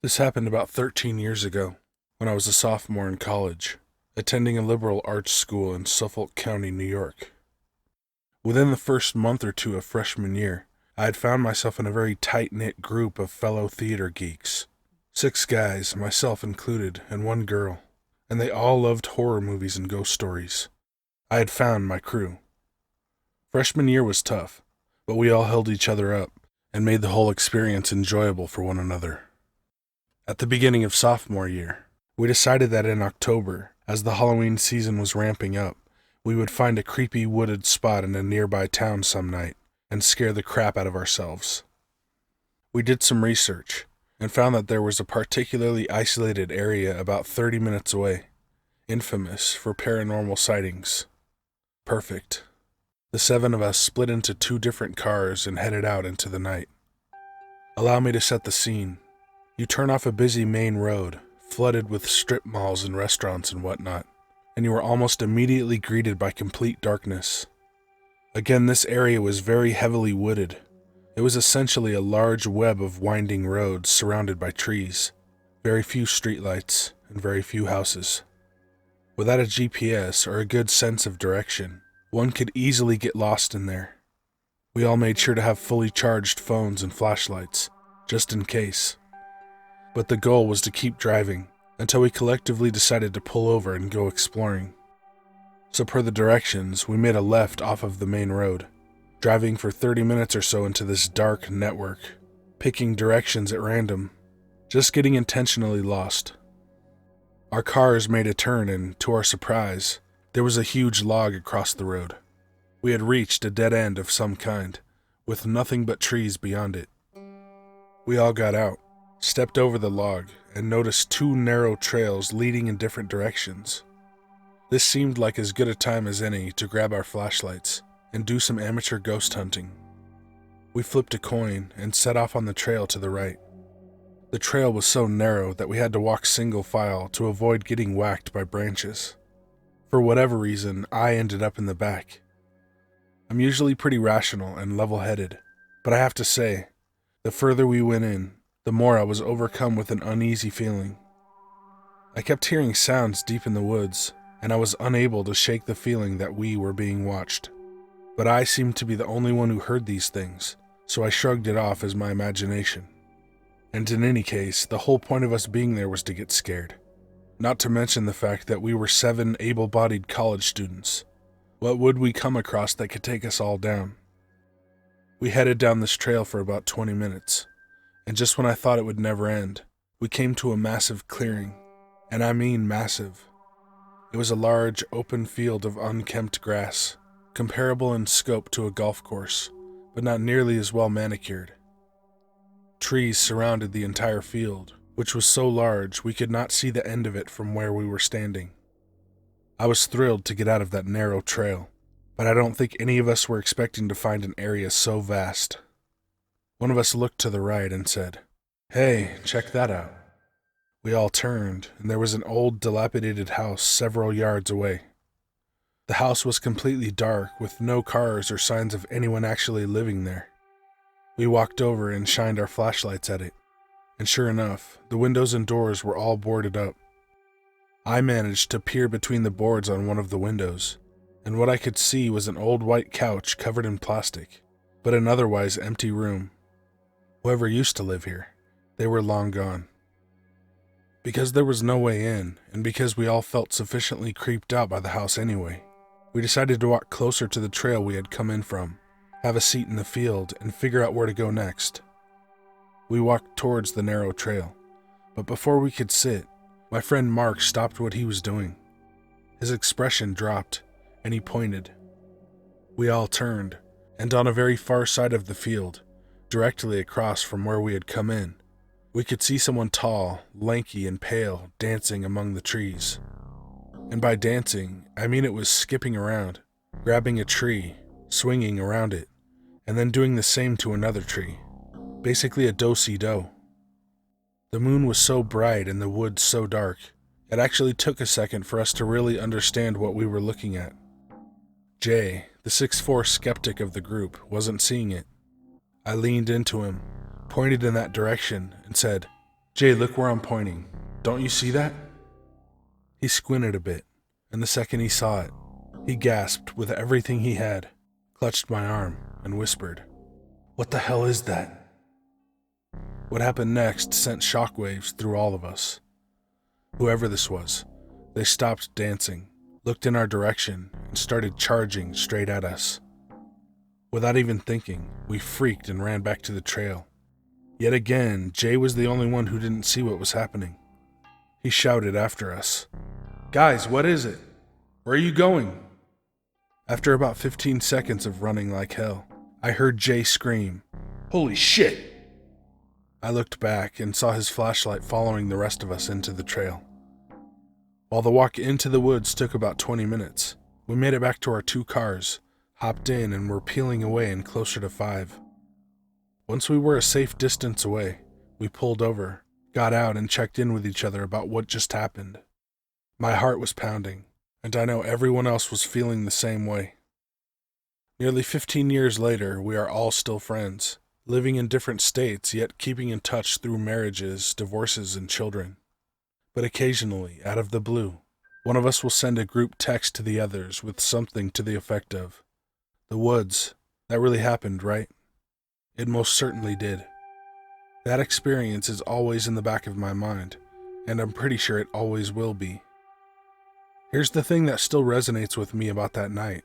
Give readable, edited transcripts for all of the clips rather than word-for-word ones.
This happened about 13 years ago, when I was a sophomore in college, attending a liberal arts school in Suffolk County, New York. Within the first month or two of freshman year, I had found myself in a very tight-knit group of fellow theater geeks. 6 guys, myself included, and 1 girl, and they all loved horror movies and ghost stories. I had found my crew. Freshman year was tough, but we all held each other up and made the whole experience enjoyable for one another. At the beginning of sophomore year, we decided that in October, as the Halloween season was ramping up, we would find a creepy wooded spot in a nearby town some night and scare the crap out of ourselves. We did some research and found that there was a particularly isolated area about 30 minutes away, infamous for paranormal sightings. Perfect. The 7 of us split into 2 different cars and headed out into the night. Allow me to set the scene. You turn off a busy main road, flooded with strip malls and restaurants and whatnot, and you are almost immediately greeted by complete darkness. Again, this area was very heavily wooded. It was essentially a large web of winding roads surrounded by trees, very few streetlights, and very few houses. Without a GPS or a good sense of direction, one could easily get lost in there. We all made sure to have fully charged phones and flashlights, just in case. But the goal was to keep driving until we collectively decided to pull over and go exploring. So per the directions, we made a left off of the main road, driving for 30 minutes or so into this dark network, picking directions at random, just getting intentionally lost. Our cars made a turn and, to our surprise, there was a huge log across the road. We had reached a dead end of some kind, with nothing but trees beyond it. We all got out, stepped over the log, and noticed 2 narrow trails leading in different directions. This seemed like as good a time as any to grab our flashlights and do some amateur ghost hunting. We flipped a coin and set off on the trail to the right. The trail was so narrow that we had to walk single file to avoid getting whacked by branches. For whatever reason, I ended up in the back. I'm usually pretty rational and level-headed, but I have to say, the further we went in, the more I was overcome with an uneasy feeling. I kept hearing sounds deep in the woods, and I was unable to shake the feeling that we were being watched. But I seemed to be the only one who heard these things, so I shrugged it off as my imagination. And in any case, the whole point of us being there was to get scared. Not to mention the fact that we were 7 able-bodied college students. What would we come across that could take us all down? We headed down this trail for about 20 minutes. And just when I thought it would never end, we came to a massive clearing, and I mean massive. It was a large, open field of unkempt grass, comparable in scope to a golf course, but not nearly as well manicured. Trees surrounded the entire field, which was so large we could not see the end of it from where we were standing. I was thrilled to get out of that narrow trail, but I don't think any of us were expecting to find an area so vast. One of us looked to the right and said, "Hey, check that out." We all turned, and there was an old, dilapidated house several yards away. The house was completely dark, with no cars or signs of anyone actually living there. We walked over and shined our flashlights at it, and sure enough, the windows and doors were all boarded up. I managed to peer between the boards on one of the windows, and what I could see was an old white couch covered in plastic, but an otherwise empty room. Whoever used to live here, they were long gone. Because there was no way in, and because we all felt sufficiently creeped out by the house anyway, we decided to walk closer to the trail we had come in from, have a seat in the field, and figure out where to go next. We walked towards the narrow trail, but before we could sit, my friend Mark stopped what he was doing. His expression dropped, and he pointed. We all turned, and on a very far side of the field, directly across from where we had come in, we could see someone tall, lanky, and pale dancing among the trees. And by dancing, I mean it was skipping around, grabbing a tree, swinging around it, and then doing the same to another tree. Basically a do-si-do. The moon was so bright and the woods so dark, it actually took a second for us to really understand what we were looking at. Jay, the 6'4" skeptic of the group, wasn't seeing it. I leaned into him, pointed in that direction, and said, Jay, look where I'm pointing. Don't you see that? He squinted a bit, and the second he saw it, he gasped with everything he had, clutched my arm, and whispered, "What the hell is that?" What happened next sent shockwaves through all of us. Whoever this was, they stopped dancing, looked in our direction, and started charging straight at us. Without even thinking, we freaked and ran back to the trail. Yet again, Jay was the only one who didn't see what was happening. He shouted after us, "Guys, what is it? Where are you going?" After about 15 seconds of running like hell, I heard Jay scream, "Holy shit!" I looked back and saw his flashlight following the rest of us into the trail. While the walk into the woods took about 20 minutes, we made it back to our 2 cars, hopped in, and were peeling away in closer to 5. Once we were a safe distance away, we pulled over, got out, and checked in with each other about what just happened. My heart was pounding, and I know everyone else was feeling the same way. Nearly 15 years later, we are all still friends, living in different states, yet keeping in touch through marriages, divorces, and children. But occasionally, out of the blue, one of us will send a group text to the others with something to the effect of, "The woods, that really happened, right?" It most certainly did. That experience is always in the back of my mind, and I'm pretty sure it always will be. Here's the thing that still resonates with me about that night.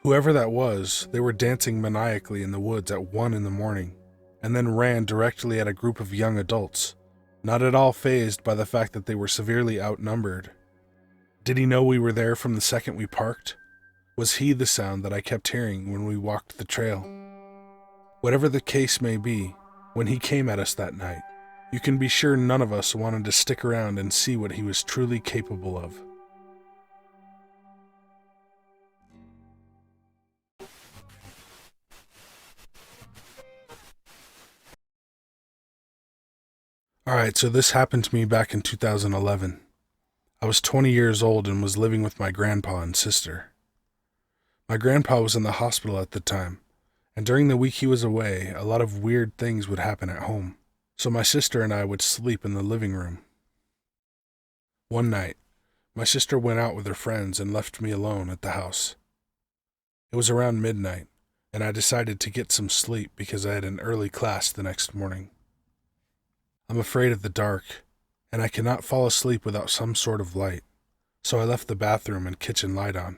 Whoever that was, they were dancing maniacally in the woods at 1 in the morning, and then ran directly at a group of young adults, not at all fazed by the fact that they were severely outnumbered. Did he know we were there from the second we parked? Was he the sound that I kept hearing when we walked the trail? Whatever the case may be, when he came at us that night, you can be sure none of us wanted to stick around and see what he was truly capable of. Alright, so this happened to me back in 2011. I was 20 years old and was living with my grandpa and sister. My grandpa was in the hospital at the time, and during the week he was away, a lot of weird things would happen at home, so my sister and I would sleep in the living room. One night, my sister went out with her friends and left me alone at the house. It was around midnight, and I decided to get some sleep because I had an early class the next morning. I'm afraid of the dark, and I cannot fall asleep without some sort of light, so I left the bathroom and kitchen light on.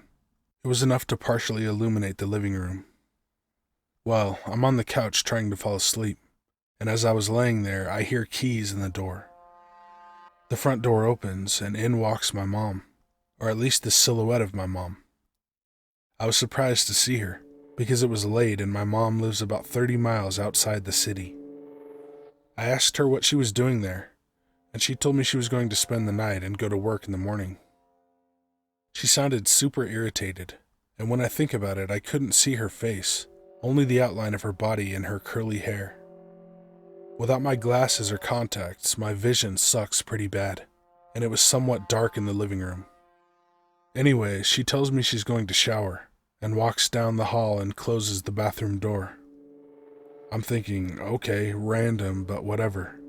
It was enough to partially illuminate the living room. Well, I'm on the couch trying to fall asleep, and as I was laying there, I hear keys in the door. The front door opens, and in walks my mom, or at least the silhouette of my mom. I was surprised to see her, because it was late and my mom lives about 30 miles outside the city. I asked her what she was doing there, and she told me she was going to spend the night and go to work in the morning. She sounded super irritated, and when I think about it, I couldn't see her face, only the outline of her body and her curly hair. Without my glasses or contacts, my vision sucks pretty bad, and it was somewhat dark in the living room. Anyway, she tells me she's going to shower, and walks down the hall and closes the bathroom door. I'm thinking, okay, random, but whatever.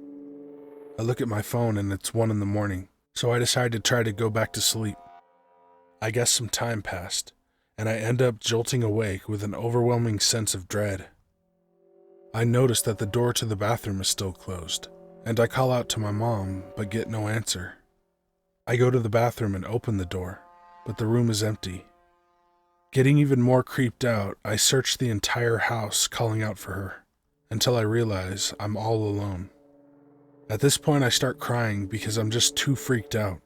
I look at my phone and it's 1 in the morning, so I decide to try to go back to sleep. I guess some time passed, and I end up jolting awake with an overwhelming sense of dread. I notice that the door to the bathroom is still closed, and I call out to my mom, but get no answer. I go to the bathroom and open the door, but the room is empty. Getting even more creeped out, I search the entire house calling out for her, until I realize I'm all alone. At this point I start crying because I'm just too freaked out.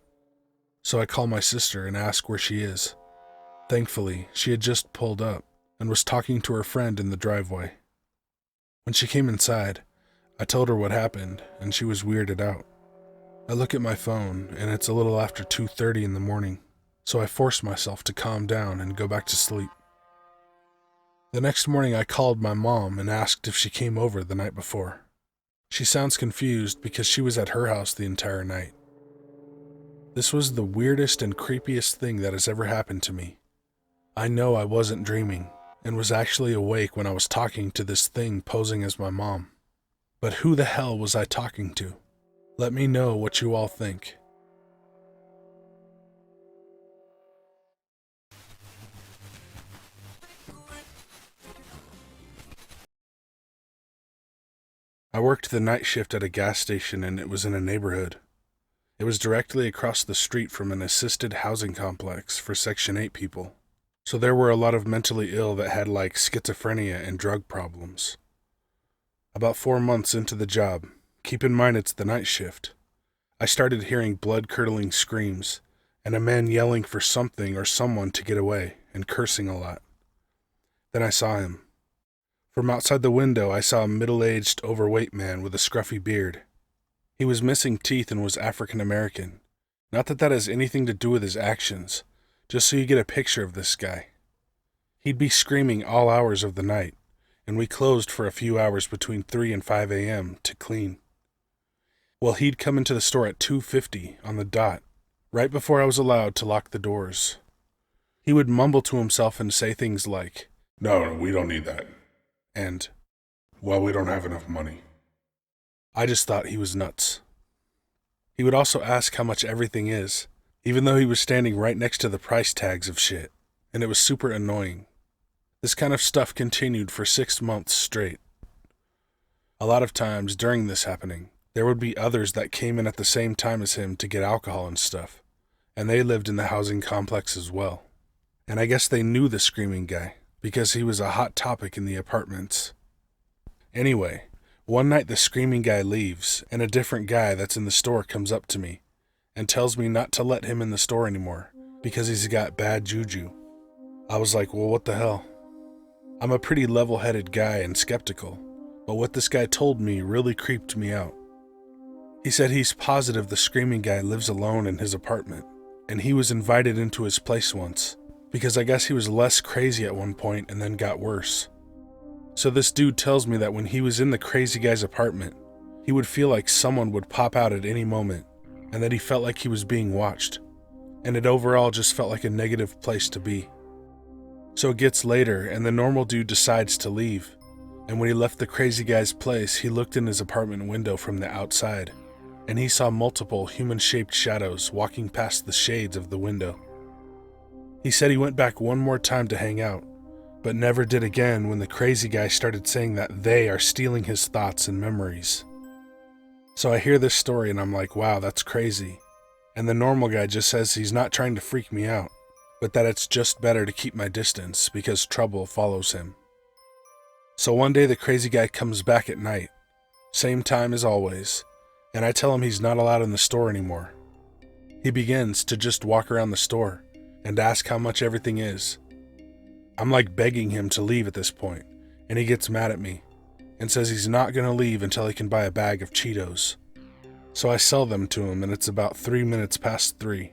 So I call my sister and ask where she is. Thankfully, she had just pulled up and was talking to her friend in the driveway. When she came inside, I told her what happened and she was weirded out. I look at my phone and it's a little after 2:30 in the morning, so I force myself to calm down and go back to sleep. The next morning I called my mom and asked if she came over the night before. She sounds confused because she was at her house the entire night. This was the weirdest and creepiest thing that has ever happened to me. I know I wasn't dreaming and was actually awake when I was talking to this thing posing as my mom. But who the hell was I talking to? Let me know what you all think. I worked the night shift at a gas station, and it was in a neighborhood. It was directly across the street from an assisted housing complex for Section 8 people. So there were a lot of mentally ill that had like schizophrenia and drug problems. About 4 months into the job, keep in mind it's the night shift, I started hearing blood-curdling screams and a man yelling for something or someone to get away and cursing a lot. Then I saw him. From outside the window, I saw a middle-aged, overweight man with a scruffy beard. He was missing teeth and was African American. Not that that has anything to do with his actions, just so you get a picture of this guy. He'd be screaming all hours of the night, and we closed for a few hours between 3 and 5 a.m. to clean. Well, he'd come into the store at 2:50 on the dot, right before I was allowed to lock the doors. He would mumble to himself and say things like, No, we don't need that. and Well, we don't have enough money. I just thought he was nuts. He would also ask how much everything is, even though he was standing right next to the price tags of shit, and it was super annoying. This kind of stuff continued for 6 months straight. A lot of times during this happening, there would be others that came in at the same time as him to get alcohol and stuff, and they lived in the housing complex as well. And I guess they knew the screaming guy, because he was a hot topic in the apartments. Anyway, one night the screaming guy leaves, and a different guy that's in the store comes up to me and tells me not to let him in the store anymore because he's got bad juju. I was like, well, what the hell? I'm a pretty level-headed guy and skeptical, but what this guy told me really creeped me out. He said he's positive the screaming guy lives alone in his apartment, and he was invited into his place once, because I guess he was less crazy at one point and then got worse. So this dude tells me that when he was in the crazy guy's apartment, he would feel like someone would pop out at any moment, and that he felt like he was being watched, and it overall just felt like a negative place to be. So it gets later, and the normal dude decides to leave, and when he left the crazy guy's place, he looked in his apartment window from the outside, and he saw multiple human-shaped shadows walking past the shades of the window. He said he went back one more time to hang out, but never did again when the crazy guy started saying that they are stealing his thoughts and memories. So I hear this story and I'm like, wow, that's crazy. And the normal guy just says he's not trying to freak me out, but that it's just better to keep my distance because trouble follows him. So one day the crazy guy comes back at night, same time as always, and I tell him he's not allowed in the store anymore. He begins to just walk around the store and ask how much everything is. I'm like begging him to leave at this point, and he gets mad at me and says he's not going to leave until he can buy a bag of Cheetos. So I sell them to him, and it's about 3 minutes past 3,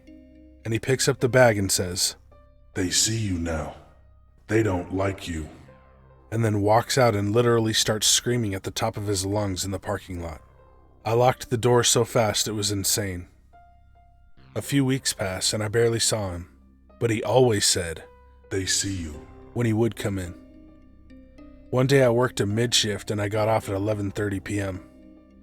and he picks up the bag and says, They see you now. They don't like you. and then walks out and literally starts screaming at the top of his lungs in the parking lot. I locked the door so fast it was insane. A few weeks pass and I barely saw him, but he always said, They see you. when he would come in. One day I worked a mid-shift and I got off at 11:30 p.m.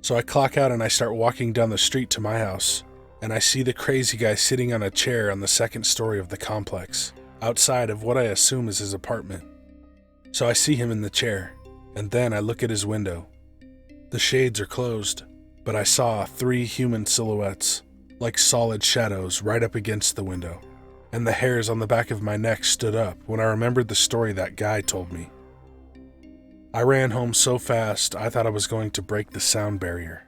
So I clock out and I start walking down the street to my house, and I see the crazy guy sitting on a chair on the second story of the complex, outside of what I assume is his apartment. So I see him in the chair, and then I look at his window. The shades are closed, but I saw 3 human silhouettes, like solid shadows right up against the window, and the hairs on the back of my neck stood up when I remembered the story that guy told me. I ran home so fast I thought I was going to break the sound barrier.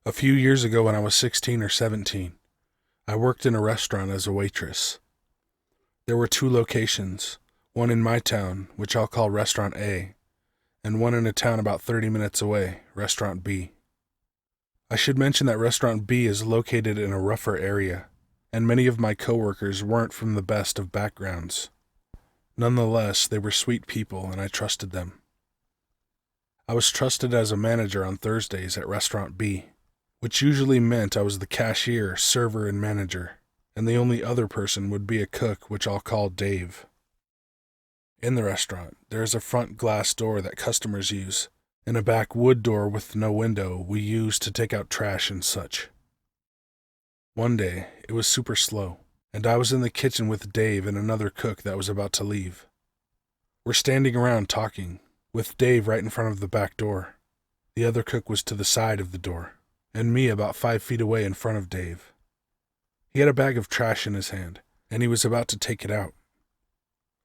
A few years ago when I was 16 or 17, I worked in a restaurant as a waitress. There were 2 locations, one in my town, which I'll call Restaurant A, and one in a town about 30 minutes away, Restaurant B. I should mention that Restaurant B is located in a rougher area, and many of my coworkers weren't from the best of backgrounds. Nonetheless, they were sweet people and I trusted them. I was trusted as a manager on Thursdays at Restaurant B, which usually meant I was the cashier, server, and manager, and the only other person would be a cook, which I'll call Dave. In the restaurant, there is a front glass door that customers use, and a back wood door with no window we use to take out trash and such. One day, it was super slow, and I was in the kitchen with Dave and another cook that was about to leave. We're standing around talking, with Dave right in front of the back door. The other cook was to the side of the door, and me about 5 feet away in front of Dave. He had a bag of trash in his hand, and he was about to take it out.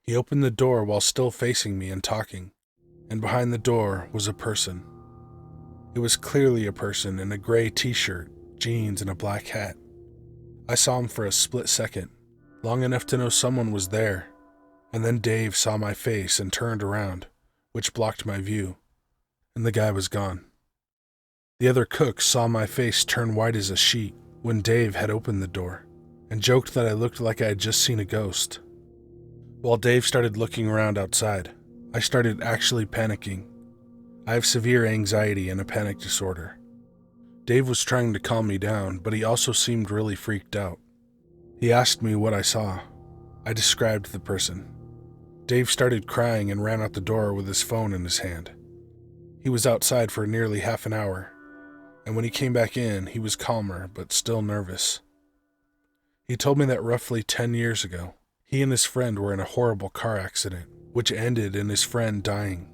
He opened the door while still facing me and talking, and behind the door was a person. It was clearly a person in a gray t-shirt, jeans, and a black hat. I saw him for a split second, long enough to know someone was there, and then Dave saw my face and turned around, which blocked my view, and the guy was gone. The other cook saw my face turn white as a sheet when Dave had opened the door, and joked that I looked like I had just seen a ghost. While Dave started looking around outside, I started actually panicking. I have severe anxiety and a panic disorder. Dave was trying to calm me down, but he also seemed really freaked out. He asked me what I saw. I described the person. Dave started crying and ran out the door with his phone in his hand. He was outside for nearly half an hour, and when he came back in, he was calmer but still nervous. He told me that roughly 10 years ago, he and his friend were in a horrible car accident, which ended in his friend dying.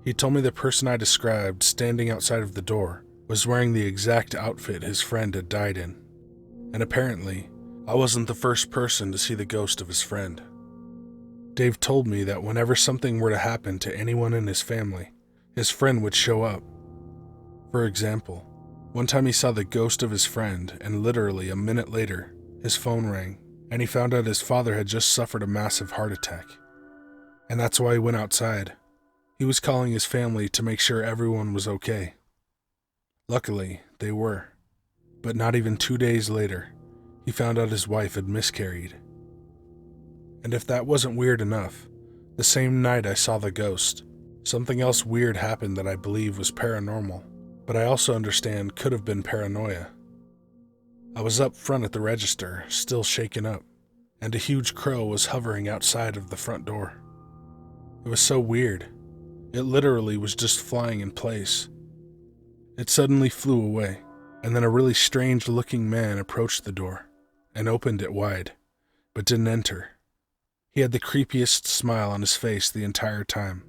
He told me the person I described standing outside of the door was wearing the exact outfit his friend had died in, and apparently, I wasn't the first person to see the ghost of his friend. Dave told me that whenever something were to happen to anyone in his family, his friend would show up. For example, one time he saw the ghost of his friend, and literally a minute later, his phone rang, and he found out his father had just suffered a massive heart attack. And that's why he went outside. He was calling his family to make sure everyone was okay. Luckily, they were. But not even 2 days later, he found out his wife had miscarried. And if that wasn't weird enough, the same night I saw the ghost, something else weird happened that I believe was paranormal, but I also understand could have been paranoia. I was up front at the register, still shaken up, and a huge crow was hovering outside of the front door. It was so weird. It literally was just flying in place. It suddenly flew away, and then a really strange-looking man approached the door and opened it wide, but didn't enter. He had the creepiest smile on his face the entire time.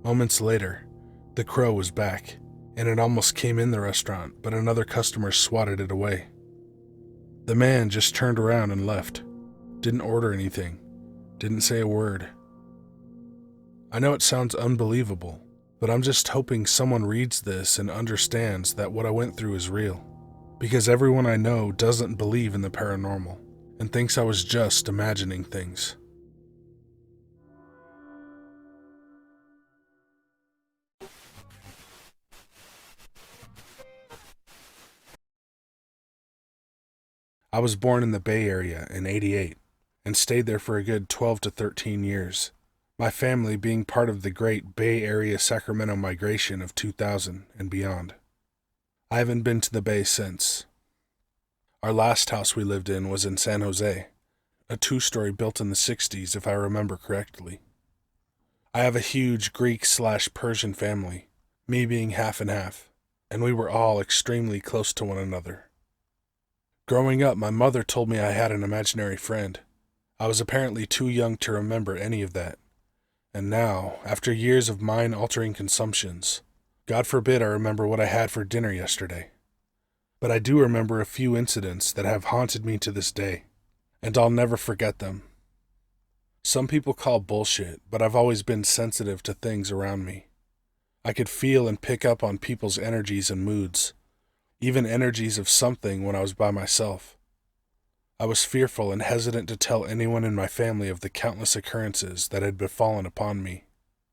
Moments later, the crow was back, and it almost came in the restaurant, but another customer swatted it away. The man just turned around and left. Didn't order anything. Didn't say a word. I know it sounds unbelievable, but I'm just hoping someone reads this and understands that what I went through is real, because everyone I know doesn't believe in the paranormal and thinks I was just imagining things. I was born in the Bay Area in '88 and stayed there for a good 12 to 13 years, my family being part of the great Bay Area Sacramento migration of 2000 and beyond. I haven't been to the Bay since. Our last house we lived in was in San Jose, a 2-story built in the 60s if I remember correctly. I have a huge Greek/Persian family, me being half and half, and we were all extremely close to one another. Growing up, my mother told me I had an imaginary friend. I was apparently too young to remember any of that. And now, after years of mind-altering consumptions, God forbid I remember what I had for dinner yesterday. But I do remember a few incidents that have haunted me to this day, and I'll never forget them. Some people call bullshit, but I've always been sensitive to things around me. I could feel and pick up on people's energies and moods, even energies of something when I was by myself. I was fearful and hesitant to tell anyone in my family of the countless occurrences that had befallen upon me,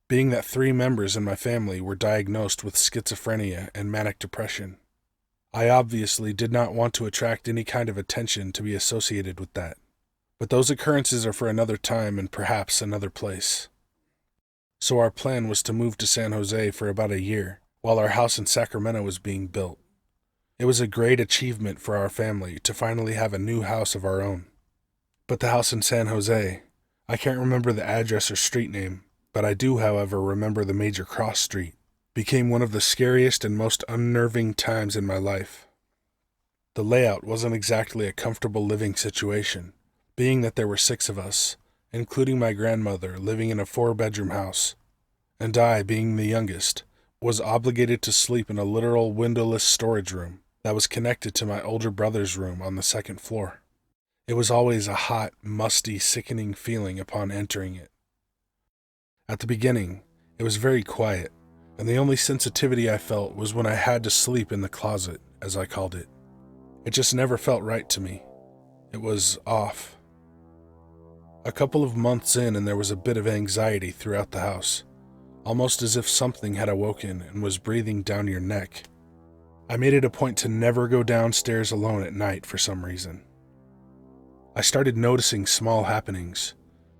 being that 3 members in my family were diagnosed with schizophrenia and manic depression. I obviously did not want to attract any kind of attention to be associated with that, but those occurrences are for another time and perhaps another place. So our plan was to move to San Jose for about a year while our house in Sacramento was being built. It was a great achievement for our family to finally have a new house of our own. But the house in San Jose, I can't remember the address or street name, but I do, however, remember the major cross street, became one of the scariest and most unnerving times in my life. The layout wasn't exactly a comfortable living situation, being that there were 6 of us, including my grandmother, living in a 4-bedroom house, and I, being the youngest, was obligated to sleep in a literal windowless storage room that was connected to my older brother's room on the 2nd floor. It was always a hot, musty, sickening feeling upon entering it. At the beginning, it was very quiet, and the only sensitivity I felt was when I had to sleep in the closet, as I called it. It just never felt right to me. It was off. A couple of months in, and there was a bit of anxiety throughout the house, almost as if something had awoken and was breathing down your neck. I made it a point to never go downstairs alone at night for some reason. I started noticing small happenings,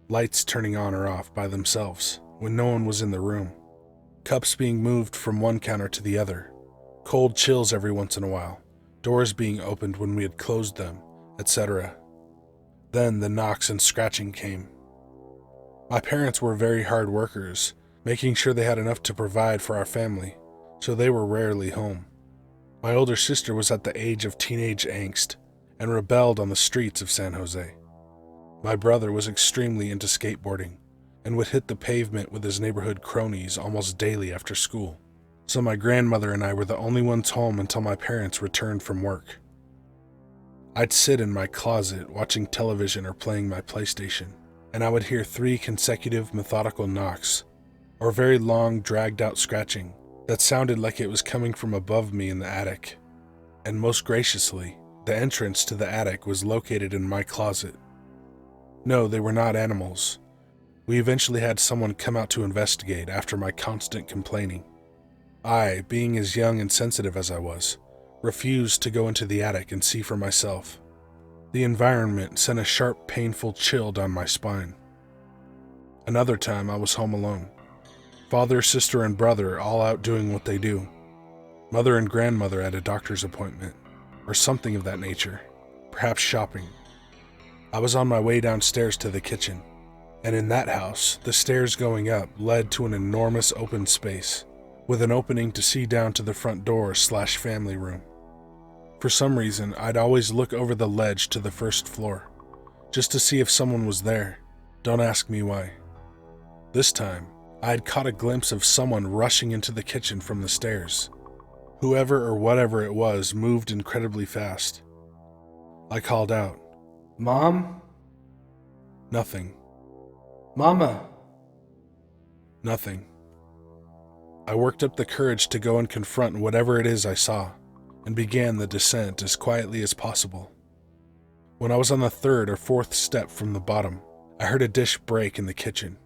lights turning on or off by themselves when no one was in the room, cups being moved from one counter to the other, cold chills every once in a while, doors being opened when we had closed them, etc. Then the knocks and scratching came. My parents were very hard workers, making sure they had enough to provide for our family, so they were rarely home. My older sister was at the age of teenage angst and rebelled on the streets of San Jose. My brother was extremely into skateboarding and would hit the pavement with his neighborhood cronies almost daily after school, so my grandmother and I were the only ones home until my parents returned from work. I'd sit in my closet watching television or playing my PlayStation, and I would hear 3 consecutive methodical knocks, or very long dragged-out scratching that sounded like it was coming from above me in the attic. And most graciously, the entrance to the attic was located in my closet. No, they were not animals. We eventually had someone come out to investigate after my constant complaining. I, being as young and sensitive as I was, refused to go into the attic and see for myself. The environment sent a sharp, painful chill down my spine. Another time I was home alone. Father, sister, and brother all out doing what they do. Mother and grandmother at a doctor's appointment, or something of that nature, perhaps shopping. I was on my way downstairs to the kitchen, and in that house, the stairs going up led to an enormous open space, with an opening to see down to the front door/family room. For some reason, I'd always look over the ledge to the 1st floor, just to see if someone was there. Don't ask me why. This time, I had caught a glimpse of someone rushing into the kitchen from the stairs. Whoever or whatever it was moved incredibly fast. I called out, "Mom? Nothing. Mama?" Nothing. I worked up the courage to go and confront whatever it is I saw, and began the descent as quietly as possible. When I was on the 3rd or 4th step from the bottom, I heard a dish break in the kitchen.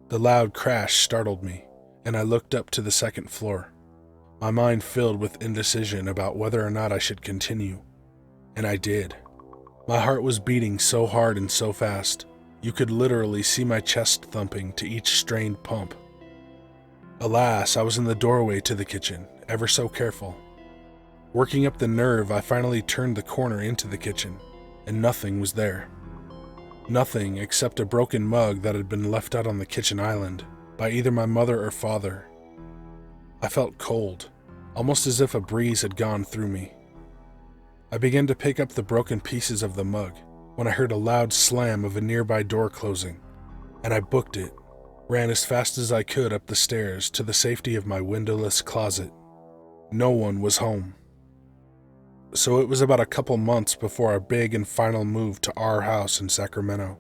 The loud crash startled me, and I looked up to the 2nd floor, my mind filled with indecision about whether or not I should continue. And I did. My heart was beating so hard and so fast, you could literally see my chest thumping to each strained pump. Alas, I was in the doorway to the kitchen, ever so careful. Working up the nerve, I finally turned the corner into the kitchen, and nothing was there. Nothing except a broken mug that had been left out on the kitchen island by either my mother or father. I felt cold, almost as if a breeze had gone through me. I began to pick up the broken pieces of the mug when I heard a loud slam of a nearby door closing, and I booked it, ran as fast as I could up the stairs to the safety of my windowless closet. No one was home. So it was about a couple months before our big and final move to our house in Sacramento.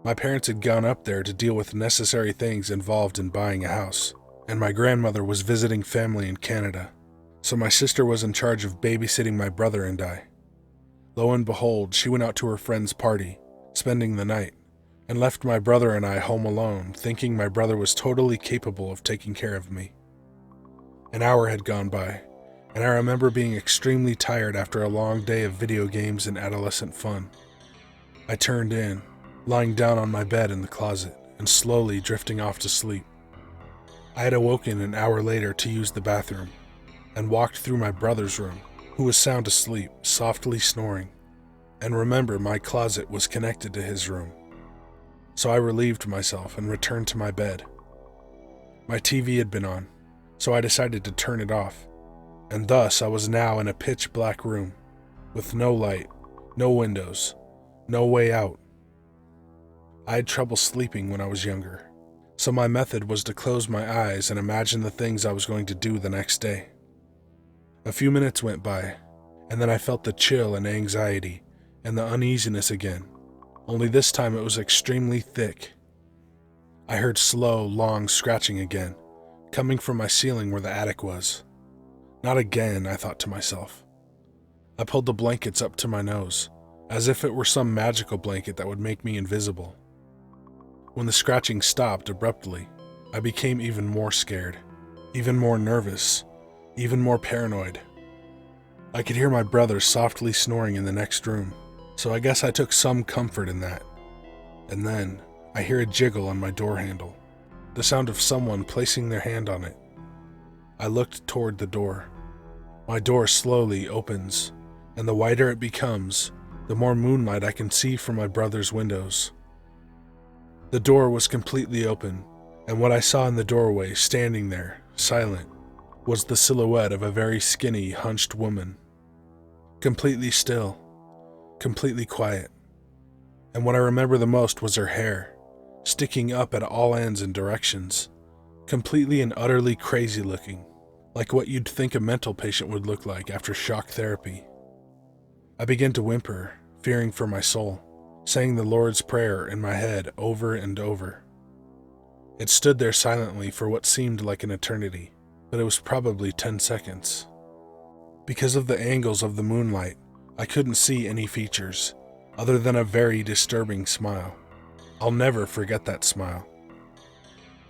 My parents had gone up there to deal with necessary things involved in buying a house, and my grandmother was visiting family in Canada, so my sister was in charge of babysitting my brother and I. Lo and behold, she went out to her friend's party, spending the night, and left my brother and I home alone, thinking my brother was totally capable of taking care of me. An hour had gone by, and I remember being extremely tired after a long day of video games and adolescent fun. I turned in, lying down on my bed in the closet, and slowly drifting off to sleep. I had awoken an hour later to use the bathroom, and walked through my brother's room, who was sound asleep, softly snoring, and remember my closet was connected to his room. So I relieved myself and returned to my bed. My TV had been on, so I decided to turn it off, and thus I was now in a pitch black room, with no light, no windows, no way out. I had trouble sleeping when I was younger, so my method was to close my eyes and imagine the things I was going to do the next day. A few minutes went by, and then I felt the chill and anxiety and the uneasiness again, only this time it was extremely thick. I heard slow, long scratching again, coming from my ceiling where the attic was. Not again, I thought to myself. I pulled the blankets up to my nose, as if it were some magical blanket that would make me invisible. When the scratching stopped abruptly, I became even more scared, even more nervous, even more paranoid. I could hear my brother softly snoring in the next room, so I guess I took some comfort in that. And then, I hear a jiggle on my door handle, the sound of someone placing their hand on it. I looked toward the door. My door slowly opens, and the wider it becomes, the more moonlight I can see from my brother's windows. The door was completely open, and what I saw in the doorway, standing there, silent, was the silhouette of a very skinny, hunched woman. Completely still, completely quiet. And what I remember the most was her hair, sticking up at all ends and directions, completely and utterly crazy looking, like what you'd think a mental patient would look like after shock therapy. I began to whimper, fearing for my soul, saying the Lord's Prayer in my head over and over. It stood there silently for what seemed like an eternity, but it was probably 10 seconds. Because of the angles of the moonlight, I couldn't see any features, other than a very disturbing smile. I'll never forget that smile.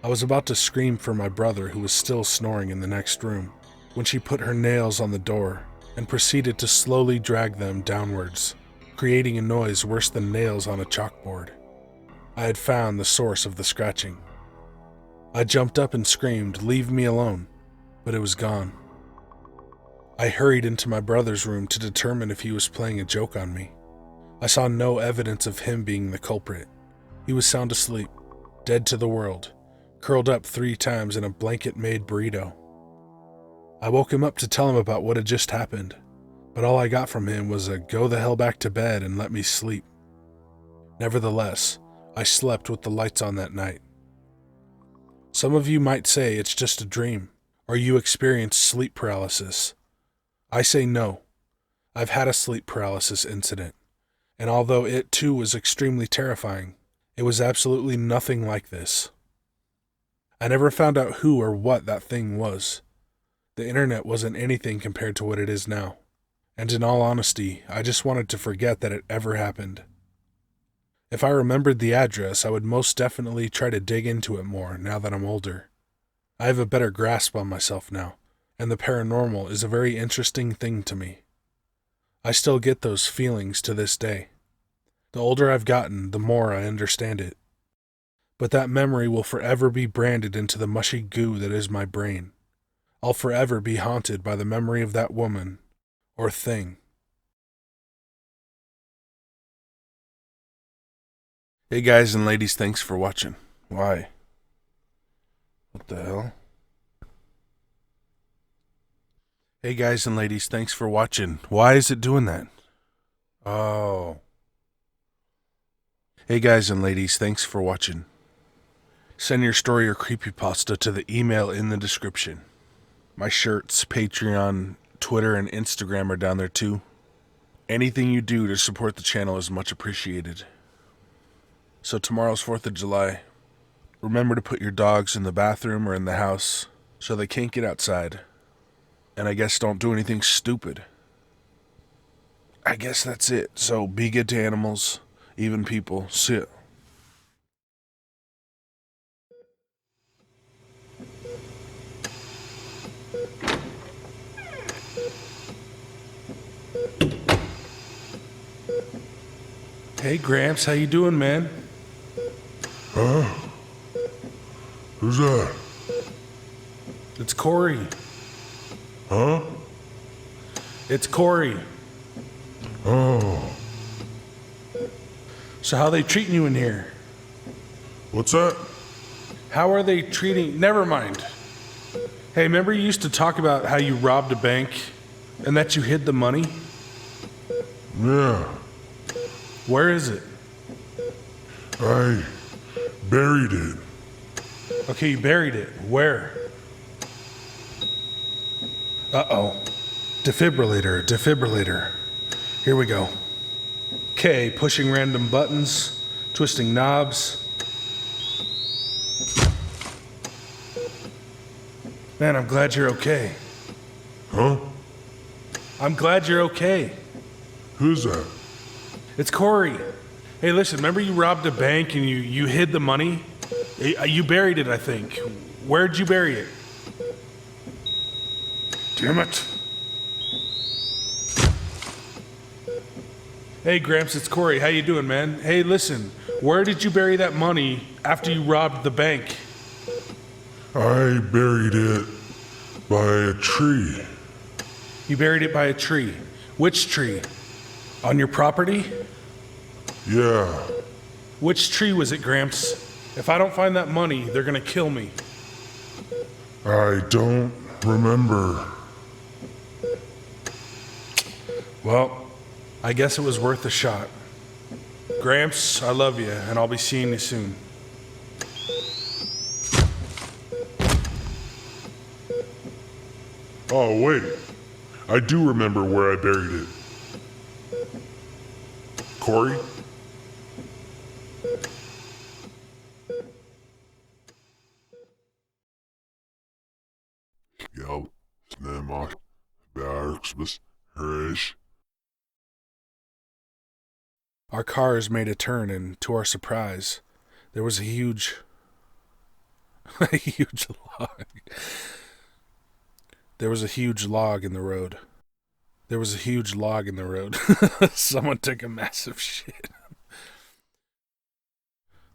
I was about to scream for my brother, who was still snoring in the next room, when she put her nails on the door and proceeded to slowly drag them downwards, creating a noise worse than nails on a chalkboard. I had found the source of the scratching. I jumped up and screamed, "Leave me alone," but it was gone. I hurried into my brother's room to determine if he was playing a joke on me. I saw no evidence of him being the culprit. He was sound asleep, dead to the world, curled up 3 times in a blanket-made burrito. I woke him up to tell him about what had just happened, but all I got from him was a "go the hell back to bed and let me sleep." Nevertheless, I slept with the lights on that night. Some of you might say it's just a dream, or you experienced sleep paralysis. I say no. I've had a sleep paralysis incident, and although it too was extremely terrifying, it was absolutely nothing like this. I never found out who or what that thing was. The internet wasn't anything compared to what it is now, and in all honesty, I just wanted to forget that it ever happened. If I remembered the address, I would most definitely try to dig into it more now that I'm older. I have a better grasp on myself now, and the paranormal is a very interesting thing to me. I still get those feelings to this day. The older I've gotten, the more I understand it. But that memory will forever be branded into the mushy goo that is my brain. I'll forever be haunted by the memory of that woman, or thing. Hey guys and ladies, thanks for watching. Why? What the hell? Hey guys and ladies, thanks for watching. Why is it doing that? Oh. Hey guys and ladies, thanks for watching. Send your story or creepypasta to the email in the description. My shirts, Patreon, Twitter, and Instagram are down there too. Anything you do to support the channel is much appreciated. So tomorrow's 4th of July. Remember to put your dogs in the bathroom or in the house so they can't get outside. And I guess don't do anything stupid. I guess that's it. So be good to animals, even people. See ya. Hey Gramps, how you doing, man? Huh? Who's that? It's Corey. Huh? It's Corey. Oh, So how they treating you in here? what's that? How are they treating... Never mind. Hey, remember you used to talk about how you robbed a bank and that you hid the money? Yeah, Where is it? I buried it. Okay, you buried it. Where? Uh-oh. Defibrillator. Here we go. Okay, pushing random buttons, twisting knobs. Man, I'm glad you're okay. Huh? I'm glad you're okay. Who's that? It's Corey. Hey, listen, remember you robbed a bank and you hid the money? You buried it, I think. Where'd you bury it? Damn it. Hey, Gramps, it's Corey. How you doing, man? Hey, listen, where did you bury that money after you robbed the bank? I buried it by a tree. You buried it by a tree. Which tree? On your property? Yeah, Which tree was it, Gramps? If I don't find that money, they're gonna kill me. I don't remember. Well, I guess it was worth a shot. Gramps, I love you, and I'll be seeing you soon. Oh, wait. I do remember where I buried it. Corey? Ja, snälla, Bergsbus, Rish. Our cars made a turn, and to our surprise, there was a huge log. There was a huge log in the road. Someone took a massive shit.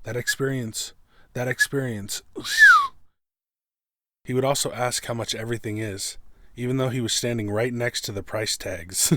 That experience. He would also ask how much everything is, even though he was standing right next to the price tags.